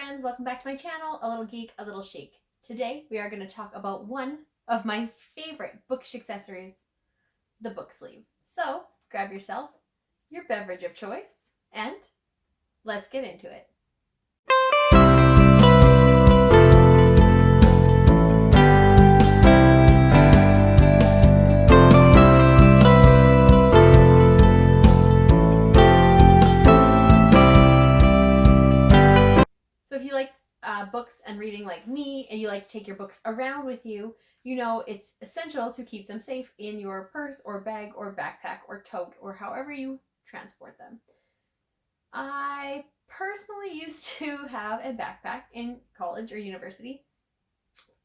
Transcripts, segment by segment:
friends, welcome back to my channel, A Little Geek, A Little Chic. Today we are going to talk about one of my favorite bookish accessories, the book sleeve. So grab yourself your beverage of choice and let's get into it. So if you like books and reading like me, and you like to take your books around with you, you know it's essential to keep them safe in your purse or bag or backpack or tote or however you transport them. I personally used to have a backpack in college or university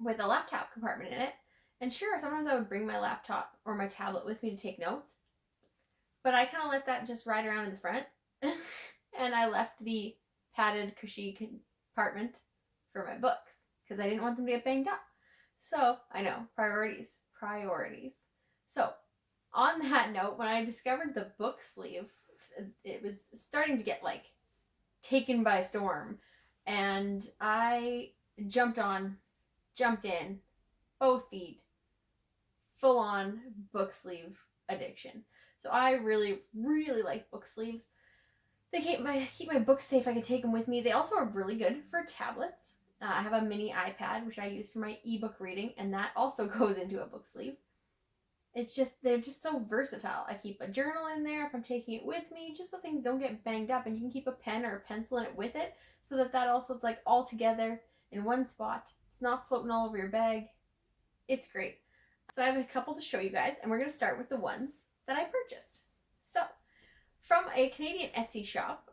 with a laptop compartment in it. And sure, sometimes I would bring my laptop or my tablet with me to take notes, but I kind of let that just ride around in the front. And I left the padded, cushy compartment for my books because I didn't want them to get banged up. So I know, priorities. So on that note, when I discovered the book sleeve, it was starting to get like taken by storm, and I jumped in, both feet, full on book sleeve addiction. So I really like book sleeves. They keep my books safe. I can take them with me. They also are really good for tablets. I have a mini iPad, which I use for my ebook reading, and that also goes into a book sleeve. They're just so versatile. I keep a journal in there if I'm taking it with me, just so things don't get banged up, and you can keep a pen or a pencil in it with it, so that also it's like all together in one spot. It's not floating all over your bag. It's great. So I have a couple to show you guys, and we're going to start with the ones that I purchased. So from a Canadian Etsy shop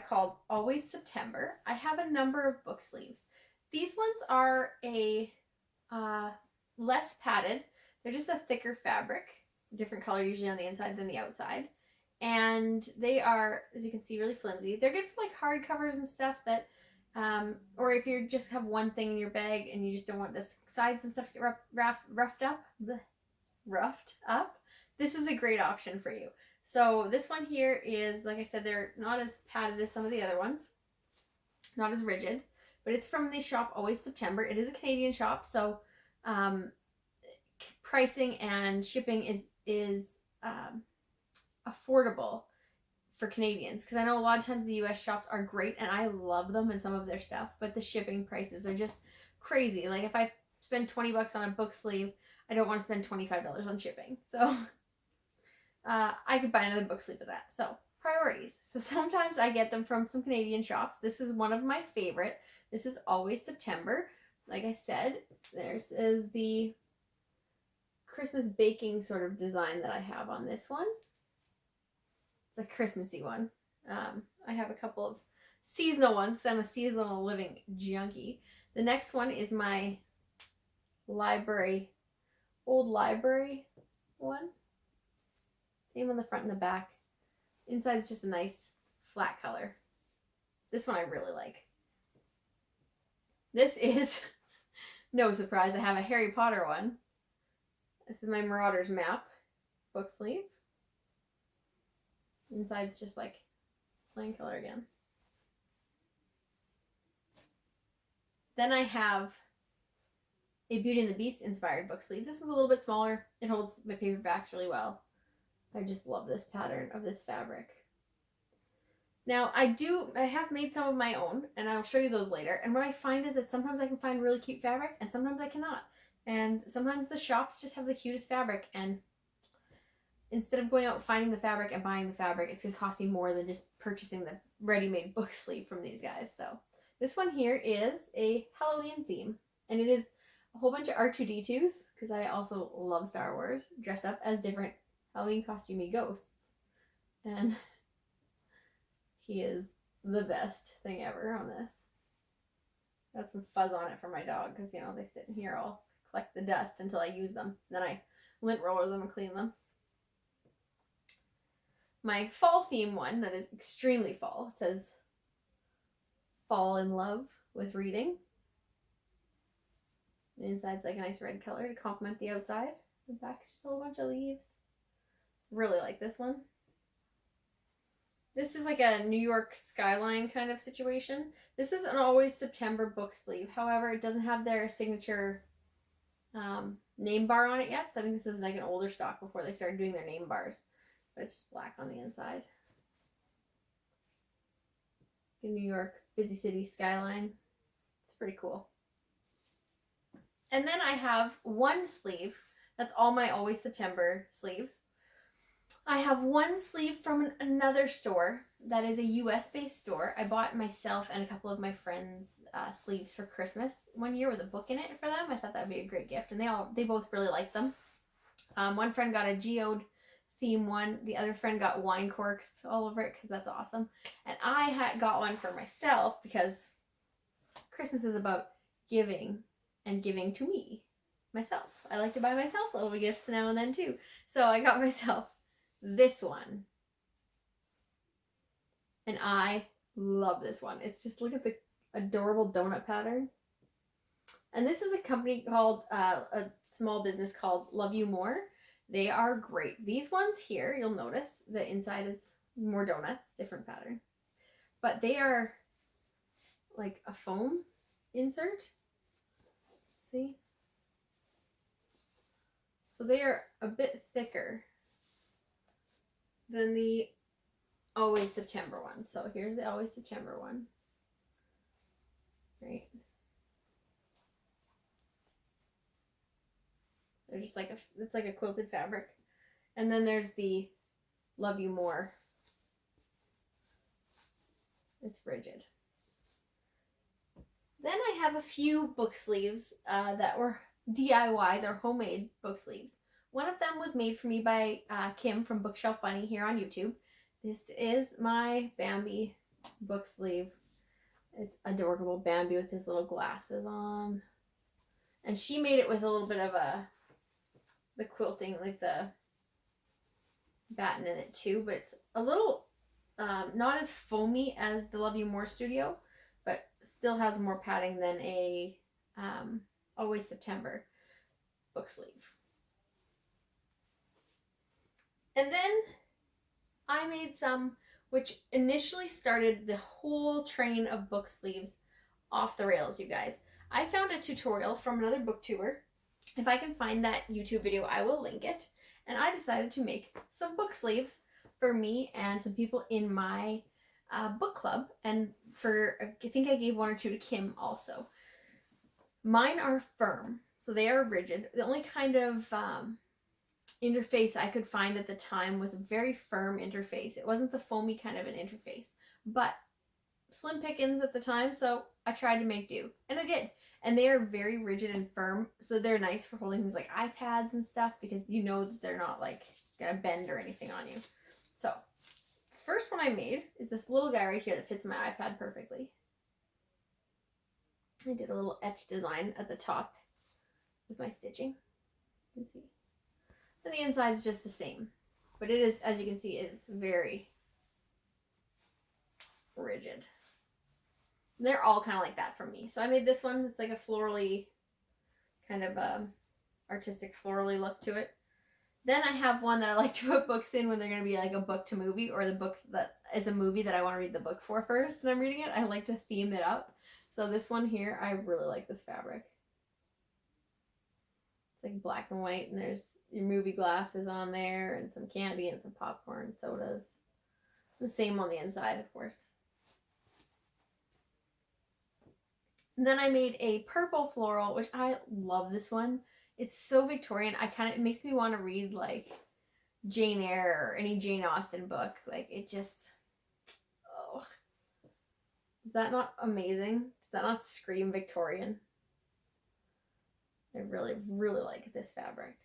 called Always September, I have a number of book sleeves. These ones are a less padded. They're just a thicker fabric, different color usually on the inside than the outside. And they are, as you can see, really flimsy. They're good for like hardcovers and stuff that, or if you just have one thing in your bag and you just don't want the sides and stuff to get roughed up, this is a great option for you. So this one here is, like I said, they're not as padded as some of the other ones, not as rigid, but it's from the shop Always September. It is a Canadian shop, so pricing and shipping is affordable for Canadians, because I know a lot of times the US shops are great and I love them and some of their stuff, but the shipping prices are just crazy. Like if I spend 20 bucks on a book sleeve, I don't want to spend $25 on shipping. So I could buy another book sleeve of that. So priorities. So sometimes I get them from some Canadian shops. This is one of my favorite. This is Always September. Like I said, there's is the Christmas baking sort of design that I have on this one. It's a Christmassy one. I have a couple of seasonal ones because I'm a seasonal living junkie. The next one is my old library one. Same on the front and the back. Inside's just a nice flat color. This one I really like. This is, no surprise, I have a Harry Potter one. This is my Marauders map book sleeve. Inside's just like plain color again. Then I have a Beauty and the Beast inspired book sleeve. This is a little bit smaller. It holds my paperbacks really well. I just love this pattern of this fabric. Now I have made some of my own, and I'll show you those later. And what I find is that sometimes I can find really cute fabric and sometimes I cannot. And sometimes the shops just have the cutest fabric, and instead of going out finding the fabric and buying the fabric, it's going to cost me more than just purchasing the ready-made book sleeve from these guys. So this one here is a Halloween theme, and it is a whole bunch of R2-D2s, because I also love Star Wars, dressed up as different Halloween costumey ghosts. And he is the best thing ever on this. Got some fuzz on it for my dog, because, you know, they sit in here, I'll collect the dust until I use them. Then I lint roller them and clean them. My fall theme one that is extremely fall. It says, "Fall in love with reading." The inside's like a nice red color to complement the outside. The back's just a whole bunch of leaves. Really like this one. This is like a New York skyline kind of situation. This is an Always September book sleeve. However, it doesn't have their signature name bar on it yet. So I think this is like an older stock before they started doing their name bars. But it's just black on the inside. The New York busy city skyline. It's pretty cool. And then I have one sleeve. That's all my Always September sleeves. I have one sleeve from another store that is a US based store. I bought myself and a couple of my friends sleeves for Christmas one year with a book in it for them. I thought that would be a great gift, and they both really liked them. One friend got a geode theme one. The other friend got wine corks all over it because that's awesome. And I got one for myself because Christmas is about giving and giving to me, myself. I like to buy myself little gifts now and then too. So I got myself this one. And I love this one. It's just, look at the adorable donut pattern. And this is a company called, a small business called Love You More. They are great. These ones here, you'll notice the inside is more donuts, different pattern. But they are like a foam insert. See? So they are a bit thicker than the Always September one. So here's the Always September one. Right? They're just like it's like a quilted fabric. And then there's the Love You More. It's rigid. Then I have a few book sleeves that were DIYs or homemade book sleeves. One of them was made for me by Kim from Bookshelf Bunny here on YouTube. This is my Bambi book sleeve. It's adorable. Bambi with his little glasses on. And she made it with a little bit of the quilting, like the batten in it too, but it's a little not as foamy as the Love You More Studio, but still has more padding than a Always September book sleeve. And then I made some, which initially started the whole train of book sleeves off the rails, you guys. I found a tutorial from another booktuber. If I can find that YouTube video, I will link it. And I decided to make some book sleeves for me and some people in my book club. And I think I gave 1 or 2 to Kim also. Mine are firm, so they are rigid. The only kind of interface I could find at the time was a very firm interface. It wasn't the foamy kind of an interface, but slim pickings at the time, so I tried to make do, and I did. And they are very rigid and firm, so they're nice for holding things like iPads and stuff, because you know that they're not like gonna bend or anything on you. So first one I made is this little guy right here that fits my iPad perfectly. I did a little etch design at the top with my stitching. You can see. And the inside's just the same. But it is, as you can see, it is very rigid. And they're all kind of like that from me. So I made this one. It's like a florally, kind of artistic florally look to it. Then I have one that I like to put books in when they're going to be like a book to movie, or the book that is a movie that I want to read the book for first and I'm reading it. I like to theme it up. So this one here, I really like this fabric. It's like black and white, and there's your movie glasses on there, and some candy and some popcorn, sodas. The same on the inside, of course. And then I made a purple floral, which I love this one. It's so Victorian. It makes me want to read like Jane Eyre or any Jane Austen book. Like, it just, oh. Is that not amazing? Does that not scream Victorian? I really, really like this fabric.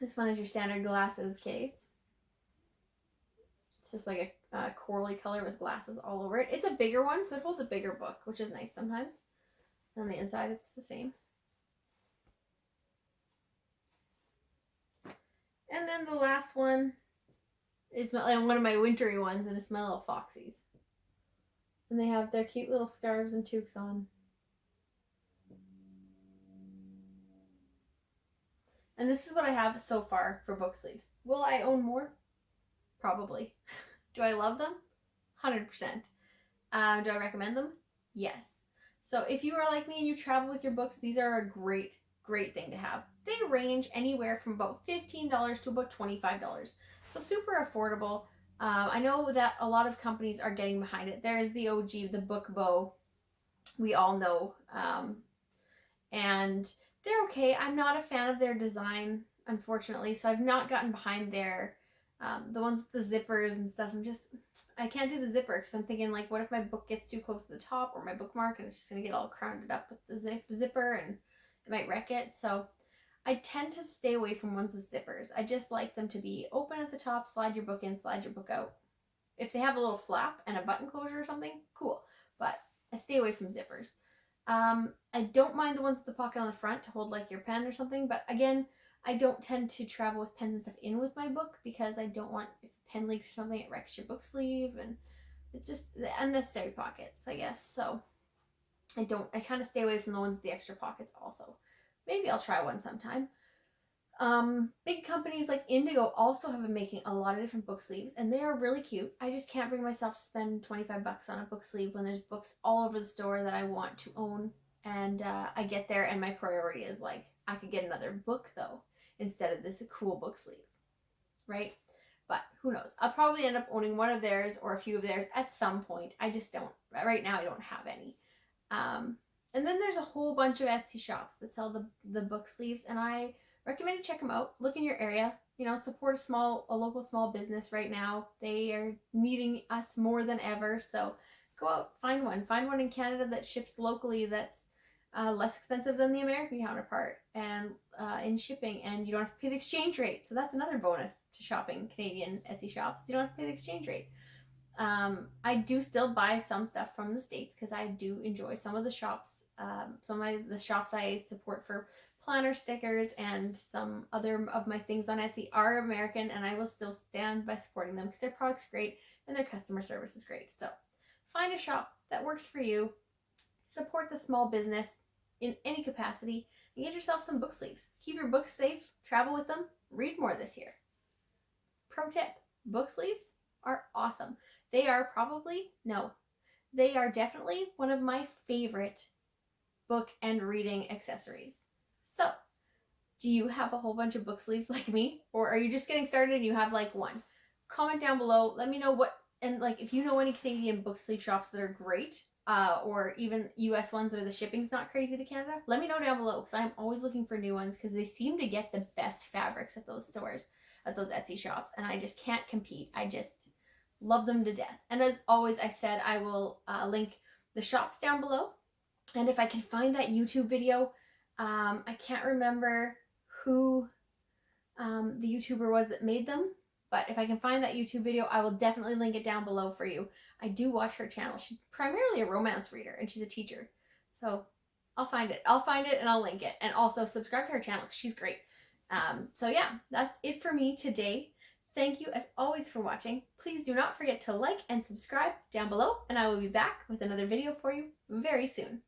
This one is your standard glasses case. It's just like a corally color with glasses all over it. It's a bigger one, so it holds a bigger book, which is nice sometimes. On the inside, it's the same. And then the last one is one of my wintry ones, and it's my little foxies. And they have their cute little scarves and toques on. And this is what I have so far for book sleeves. Will I own more? Probably. Do I love them? 100%. Do I recommend them? Yes. So if you are like me and you travel with your books, these are a great, great thing to have. They range anywhere from about $15 to about $25. So super affordable. I know that a lot of companies are getting behind it. There is the OG, the book bow. We all know. And they're okay. I'm not a fan of their design, unfortunately. So I've not gotten behind their, the ones with the zippers and stuff. I can't do the zipper because I'm thinking, like, what if my book gets too close to the top or my bookmark and it's just going to get all crowded up with the zipper and it might wreck it. So I tend to stay away from ones with zippers. I just like them to be open at the top, slide your book in, slide your book out. If they have a little flap and a button closure or something, cool. But I stay away from zippers. I don't mind the ones with the pocket on the front to hold like your pen or something. But again, I don't tend to travel with pens and stuff in with my book because I don't want, if the pen leaks or something, it wrecks your book sleeve, and it's just the unnecessary pockets, I guess. So I kind of stay away from the ones with the extra pockets also. Maybe I'll try one sometime. Big companies like Indigo also have been making a lot of different book sleeves, and they are really cute. I just can't bring myself to spend $25 on a book sleeve when there's books all over the store that I want to own. And I get there and my priority is like, I could get another book though, instead of this cool book sleeve, right? But who knows? I'll probably end up owning one of theirs or a few of theirs at some point. I just don't, right now I don't have any. And then there's a whole bunch of Etsy shops that sell the book sleeves, and I recommend you check them out. Look in your area, support a local small business right now. They are needing us more than ever. So go out, find one in Canada that ships locally, that's less expensive than the American counterpart, and in shipping, and you don't have to pay the exchange rate. So that's another bonus to shopping Canadian Etsy shops. You don't have to pay the exchange rate. I do still buy some stuff from the States because I do enjoy some of the shops. Some of the shops I support for planner stickers and some other of my things on Etsy are American, and I will still stand by supporting them because their product's great and their customer service is great. So find a shop that works for you, support the small business in any capacity, and get yourself some book sleeves. Keep your books safe, travel with them, read more this year. Pro tip, book sleeves are awesome. They are definitely one of my favorite book and reading accessories. So, do you have a whole bunch of book sleeves like me? Or are you just getting started and you have like one? Comment down below. Let me know if you know any Canadian book sleeve shops that are great, or even US ones where the shipping's not crazy to Canada. Let me know down below because I'm always looking for new ones because they seem to get the best fabrics at those stores, at those Etsy shops, and I just can't compete. I just love them to death. And as always, I said I will link the shops down below. And if I can find that YouTube video, I can't remember who the YouTuber was that made them, but if I can find that YouTube video, I will definitely link it down below for you. I do watch her channel. She's primarily a romance reader, and she's a teacher. So I'll find it. And I'll link it. And also subscribe to her channel because she's great. So yeah, that's it for me today. Thank you as always for watching. Please do not forget to like and subscribe down below, and I will be back with another video for you very soon.